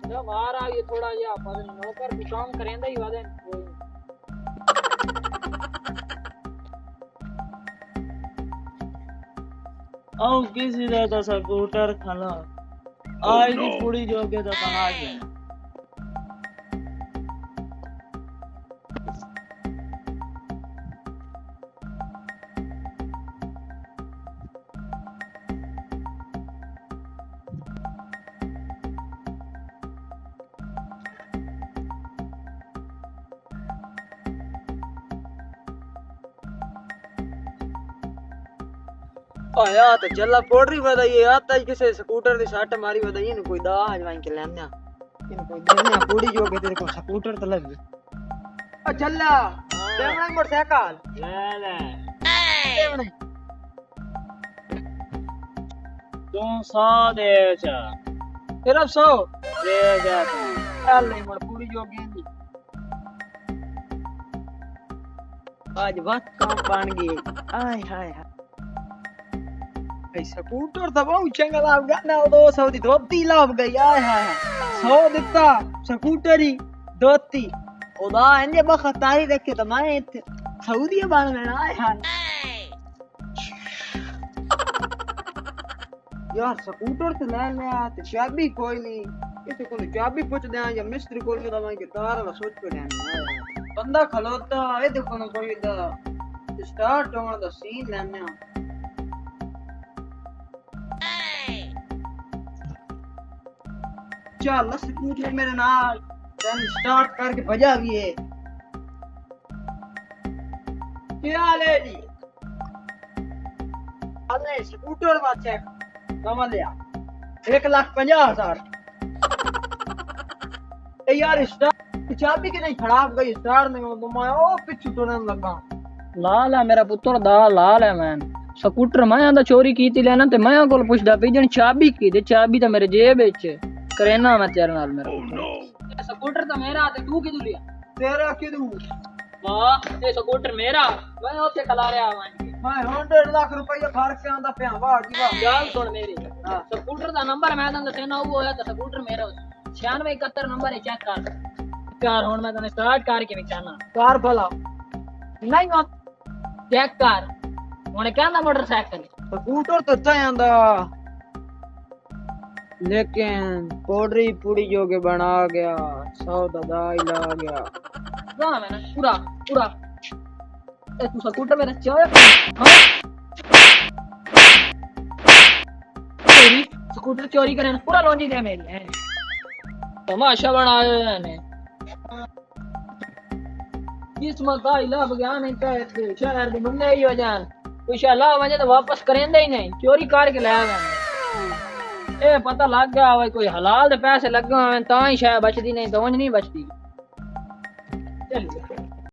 जब आ रहा ये थोड़ा या नौकर भी काम करेंदा ही वादे आओ किसी दा स्कूटर खाना आज की पूरी जोगे तो कहा गया आया तो चला पोडरी बताइए आता ही किसे स्कूटर दी शर्ट मारी बताइए न कोई दाज वाइन के लेना इन कोई देना पूरी जो के तेरे को स्कूटर तो लग ओ चला देवना मोटरसाइकिल ले देवना तू 100 दे जा फिर अब 100 दे जा चल नहीं मोड़ पूरी जो के आज वक्त काम बन गई आय हाय हाय स्कूटर तो बहुत चंगा लाभ गया ना 200 दी धोती लाभ गई आय हाय 100 दिता स्कूटर ही धोती खुदा इन्हें बखतारी देखे तो मैं सऊदी बन गया आय हाय यार स्कूटर तो ले लिया तो चाबी कोई नहीं इसे को चाबी पूछ दे या मिस्त्री को के दवाई के तार वाला सोच पे देना बंदा खलोता है देखो ना कोई दा स्टार्ट होने दा सीन लेना चल स्कूटर मेरे नाल चल स्टार्ट करके भजा भी है क्या ले जी अरे स्कूटर बात चेक कमा लिया 1,50,000 ए यार स्टार्ट चाबी की नहीं खराब गई स्टार्ट नहीं तो मैं ओ पिछु टोरन लगा लाल है मेरा पुत्र दा लाल है मैन स्कूटर मैं आंदा चोरी कीती लेना ते मैं कोल पुछदा पई जन चाबी की ते चाबी तो मेरे जेब विच करेना मैं तेरे नाल मेरा स्कूटर तो मेरा ते तू किदू लिया तेरा किदू हां ये स्कूटर मेरा मैं ओते कला रहा मैं 100 लाख रुपया फर्क से आंदा पे वाह जी वाह गल सुन मेरी स्कूटर दा नंबर मैं दंदा सेना वो होया तो स्कूटर मेरा 96 71 नंबर है चेक कर हुन मैं तने स्टार्ट करके विचारना कार भला नहीं हो चेक कर हुन कहंदा मोटरसाइकिल स्कूटर तो तय आंदा लेकिन पोडरी पूरी जोगे बना गया 100 ददाई ला गया ना मैंने पूरा पूरा ए तू स्कूटर मेरा चाहे हां चोरी स्कूटर चोरी करे पूरा लोंजी दे मेरी है तमाशा बनाया ने जिस मका इलाह गया नहीं कहते शहर दे बंदे ही हो जान इंशाल्लाह वजह तो वापस करेंदे ही नहीं चोरी करके ले आवे ए पता लग गया भाई कोई हलाल दे पैसे लगे हुए ता ही शायद बचदी नहीं तो नहीं बचदी चल